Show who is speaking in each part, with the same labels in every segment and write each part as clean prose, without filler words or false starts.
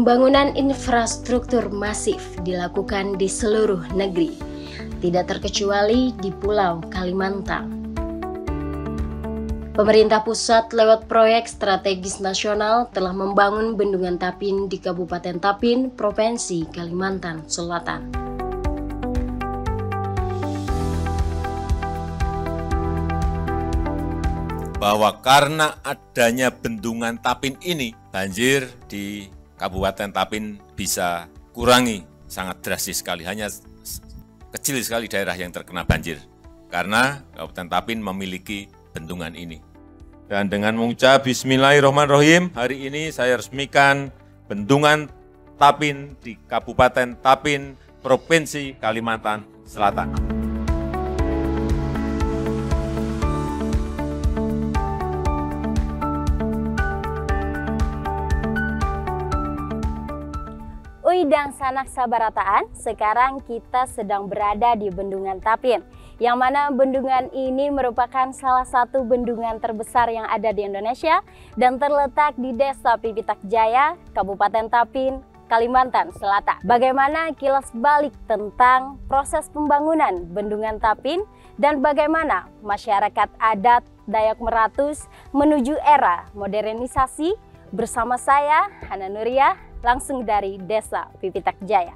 Speaker 1: Pembangunan infrastruktur masif dilakukan di seluruh negeri, tidak terkecuali di Pulau Kalimantan. Pemerintah pusat lewat proyek strategis nasional telah membangun Bendungan Tapin di Kabupaten Tapin, Provinsi Kalimantan Selatan.
Speaker 2: Bahwa karena adanya Bendungan Tapin ini, banjir di Kabupaten Tapin bisa kurangi sangat drastis sekali. Hanya kecil sekali daerah yang terkena banjir karena Kabupaten Tapin memiliki bendungan ini. Dan dengan mengucap Bismillahirrahmanirrahim, hari ini saya resmikan Bendungan Tapin di Kabupaten Tapin, Provinsi Kalimantan Selatan.
Speaker 3: Dan sanak sabarataan, sekarang kita sedang berada di Bendungan Tapin, yang mana bendungan ini merupakan salah satu bendungan terbesar yang ada di Indonesia dan terletak di Desa Pipitak Jaya, Kabupaten Tapin, Kalimantan Selatan. Bagaimana kilas balik tentang proses pembangunan Bendungan Tapin dan bagaimana masyarakat adat Dayak Meratus menuju era modernisasi bersama saya, Hana Nuria, langsung dari Desa Pipitak Jaya.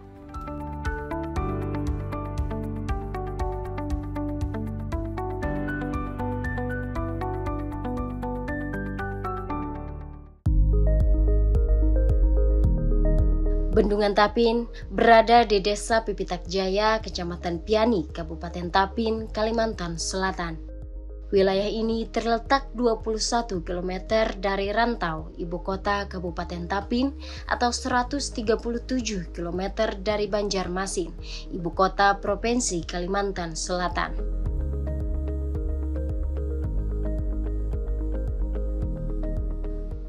Speaker 1: Bendungan Tapin berada di Desa Pipitak Jaya, Kecamatan Piani, Kabupaten Tapin, Kalimantan Selatan. Wilayah ini terletak 21 km dari rantau ibu kota Kabupaten Tapin atau 137 km dari Banjarmasin, ibu kota Provinsi Kalimantan Selatan.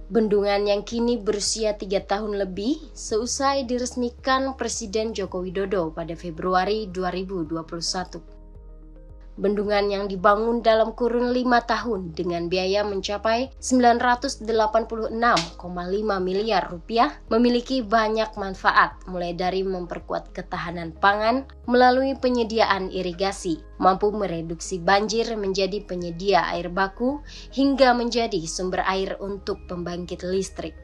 Speaker 1: Bendungan yang kini berusia 3 tahun lebih seusai diresmikan Presiden Joko Widodo pada Februari 2021. Bendungan yang dibangun dalam kurun 5 tahun dengan biaya mencapai 986,5 miliar rupiah memiliki banyak manfaat, mulai dari memperkuat ketahanan pangan melalui penyediaan irigasi, mampu mereduksi banjir menjadi penyedia air baku, hingga menjadi sumber air untuk pembangkit listrik.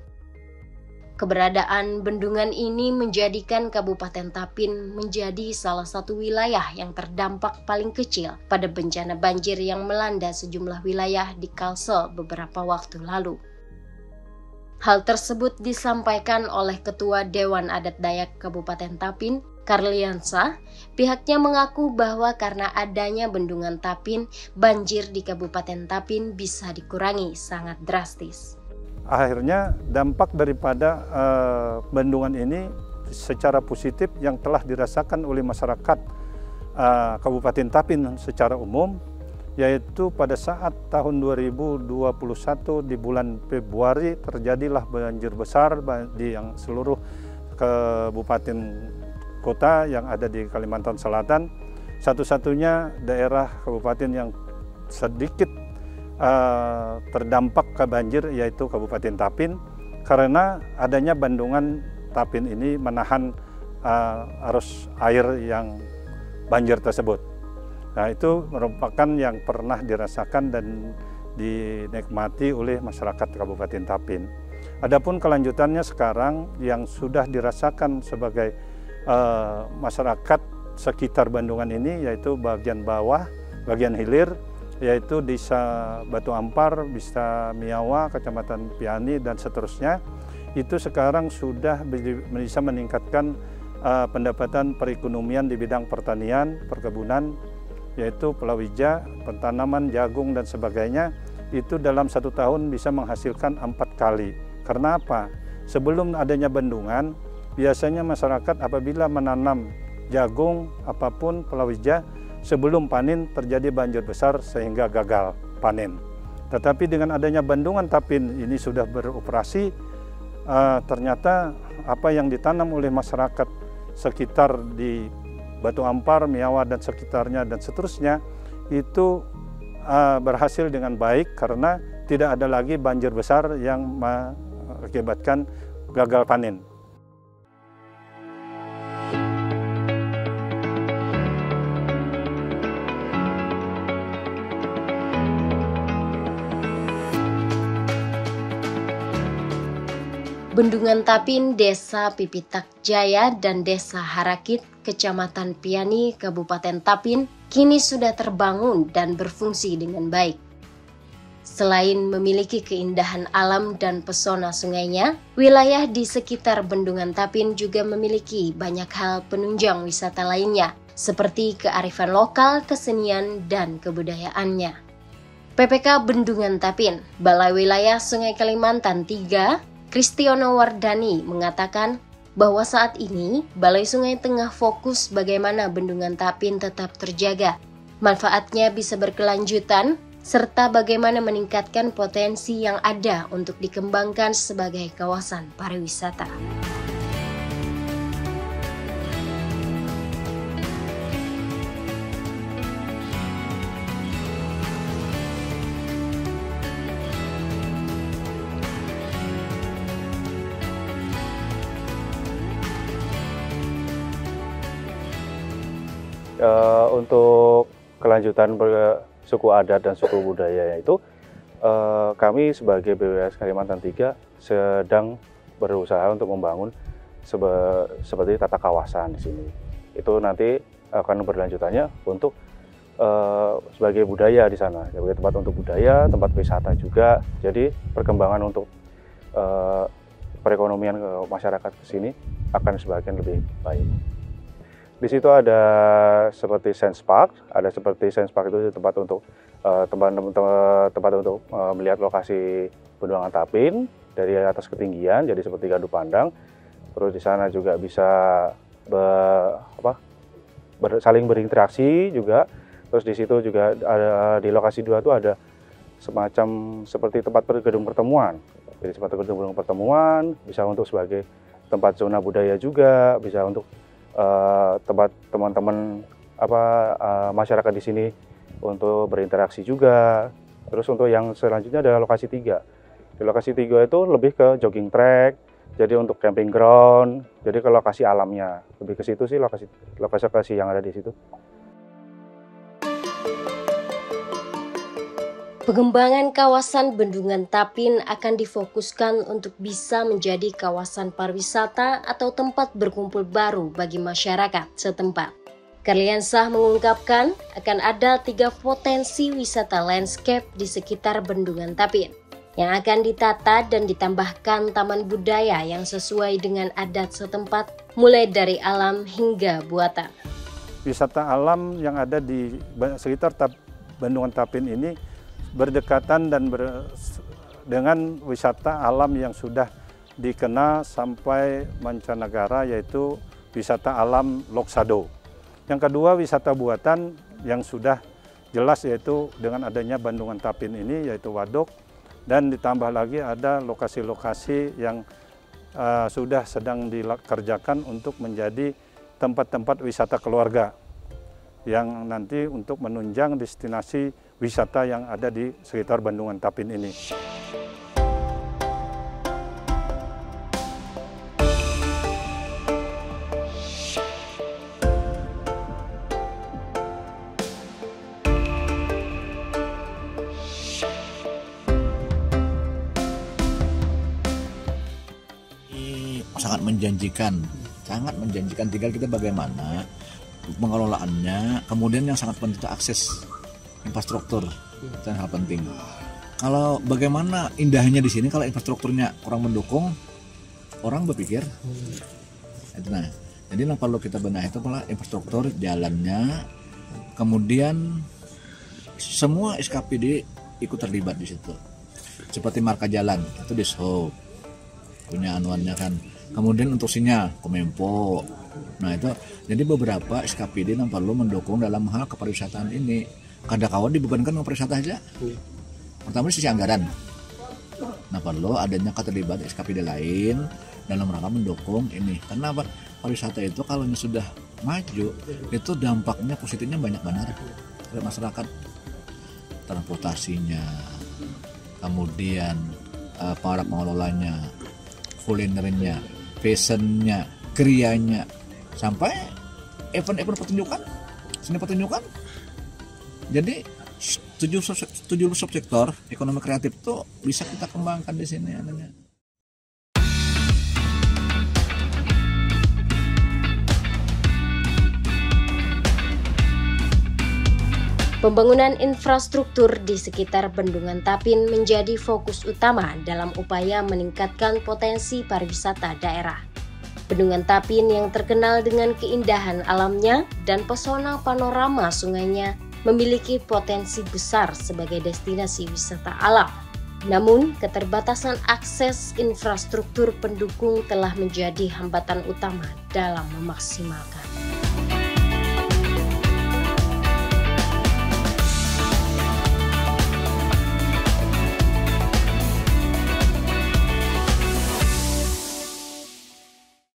Speaker 1: Keberadaan bendungan ini menjadikan Kabupaten Tapin menjadi salah satu wilayah yang terdampak paling kecil pada bencana banjir yang melanda sejumlah wilayah di Kalsel beberapa waktu lalu. Hal tersebut disampaikan oleh Ketua Dewan Adat Dayak Kabupaten Tapin, Karliansa. Pihaknya mengaku bahwa karena adanya Bendungan Tapin, banjir di Kabupaten Tapin bisa dikurangi sangat drastis.
Speaker 4: Akhirnya dampak daripada bendungan ini secara positif yang telah dirasakan oleh masyarakat Kabupaten Tapin secara umum, yaitu pada saat tahun 2021 di bulan Februari terjadilah banjir besar di yang seluruh kabupaten kota yang ada di Kalimantan Selatan. Satu-satunya daerah kabupaten yang sedikit terdampak ke banjir yaitu Kabupaten Tapin, karena adanya Bendungan Tapin ini menahan arus air yang banjir tersebut. Nah, itu merupakan yang pernah dirasakan dan dinikmati oleh masyarakat Kabupaten Tapin. Adapun kelanjutannya sekarang yang sudah dirasakan sebagai masyarakat sekitar bendungan ini, yaitu bagian bawah, bagian hilir, yaitu Desa Batu Ampar, Desa Miawa, Kecamatan Piani, dan seterusnya. Itu sekarang sudah bisa meningkatkan pendapatan perekonomian di bidang pertanian, perkebunan, yaitu palawija, tanaman, jagung, dan sebagainya. Itu dalam 1 tahun bisa menghasilkan 4 kali. Karena apa? Sebelum adanya bendungan, biasanya masyarakat apabila menanam jagung, apapun, palawija, sebelum panen terjadi banjir besar sehingga gagal panen. Tetapi dengan adanya Bendungan Tapin ini sudah beroperasi, ternyata apa yang ditanam oleh masyarakat sekitar di Batu Ampar, Miawa, dan sekitarnya, dan seterusnya, itu berhasil dengan baik karena tidak ada lagi banjir besar yang mengakibatkan gagal panen.
Speaker 1: Bendungan Tapin, Desa Pipitak Jaya, dan Desa Harakit, Kecamatan Piani, Kabupaten Tapin, kini sudah terbangun dan berfungsi dengan baik. Selain memiliki keindahan alam dan pesona sungainya, wilayah di sekitar Bendungan Tapin juga memiliki banyak hal penunjang wisata lainnya, seperti kearifan lokal, kesenian, dan kebudayaannya. PPK Bendungan Tapin, Balai Wilayah Sungai Kalimantan 3, Kristiono Wardani mengatakan bahwa saat ini Balai Sungai tengah fokus bagaimana Bendungan Tapin tetap terjaga, manfaatnya bisa berkelanjutan, serta bagaimana meningkatkan potensi yang ada untuk dikembangkan sebagai kawasan pariwisata.
Speaker 4: Untuk kelanjutan suku adat dan suku budaya itu kami sebagai BWS Kalimantan 3 sedang berusaha untuk membangun seperti tata kawasan di sini. Itu nanti akan berlanjutannya untuk sebagai budaya di sana, sebagai tempat untuk budaya, tempat wisata juga. Jadi perkembangan untuk perekonomian masyarakat di sini akan semakin lebih baik. Di situ ada seperti Science Park, itu tempat untuk melihat lokasi Bendungan Tapin dari atas ketinggian, jadi seperti gardu pandang. Terus di sana juga bisa saling berinteraksi juga. Terus di situ juga ada di lokasi 2 itu ada semacam seperti tempat gedung pertemuan. Jadi tempat gedung pertemuan bisa untuk sebagai tempat zona budaya juga, bisa untuk tempat teman-teman masyarakat di sini untuk berinteraksi juga. Terus untuk yang selanjutnya ada lokasi 3. Di lokasi 3 itu lebih ke jogging track, jadi untuk camping ground, jadi ke lokasi alamnya. Lebih ke situ sih lokasi yang ada di situ.
Speaker 1: Pengembangan kawasan Bendungan Tapin akan difokuskan untuk bisa menjadi kawasan pariwisata atau tempat berkumpul baru bagi masyarakat setempat. Karliansah mengungkapkan akan ada 3 potensi wisata landscape di sekitar Bendungan Tapin yang akan ditata dan ditambahkan taman budaya yang sesuai dengan adat setempat, mulai dari alam hingga buatan.
Speaker 4: Wisata alam yang ada di sekitar Bendungan Tapin ini berdekatan dan dengan wisata alam yang sudah dikenal sampai mancanegara, yaitu wisata alam Loksado. Yang kedua, wisata buatan yang sudah jelas, yaitu dengan adanya Bendungan Tapin ini, yaitu waduk, dan ditambah lagi ada lokasi-lokasi yang sudah sedang dikerjakan untuk menjadi tempat-tempat wisata keluarga yang nanti untuk menunjang destinasi wisata yang ada di sekitar Bendungan Tapin ini.
Speaker 5: Sangat menjanjikan, tinggal kita bagaimana pengelolaannya. Kemudian yang sangat penting itu akses infrastruktur, itu hal penting. Kalau bagaimana indahnya di sini, kalau infrastrukturnya kurang mendukung, orang berpikir itu. Nah, jadi yang perlu kita benahi itu adalah infrastruktur, jalannya, kemudian semua SKPD ikut terlibat di situ. Seperti marka jalan itu Dishub punya anuannya kan. Kemudian untuk sinyal Kominfo. Nah itu, jadi beberapa SKPD yang perlu mendukung dalam hal kepariwisataan ini. Kadang-kadang dibebankan ke pariwisata saja. Pertama sisi anggaran. Nah perlu adanya keterlibatan SKPD lain dalam rangka mendukung ini. Karena apa? Pariwisata itu kalau sudah maju, itu dampaknya positifnya banyak benar ke masyarakat. Transportasinya, kemudian para pengelolanya, kulinernya, fashionnya, krianya, sampai event-event pertunjukan, seni pertunjukan. Jadi 7 subsektor ekonomi kreatif itu bisa kita kembangkan di sini adanya.
Speaker 1: Pembangunan infrastruktur di sekitar Bendungan Tapin menjadi fokus utama dalam upaya meningkatkan potensi pariwisata daerah. Bendungan Tapin yang terkenal dengan keindahan alamnya dan pesona panorama sungainya memiliki potensi besar sebagai destinasi wisata alam. Namun, keterbatasan akses infrastruktur pendukung telah menjadi hambatan utama dalam memaksimalkan.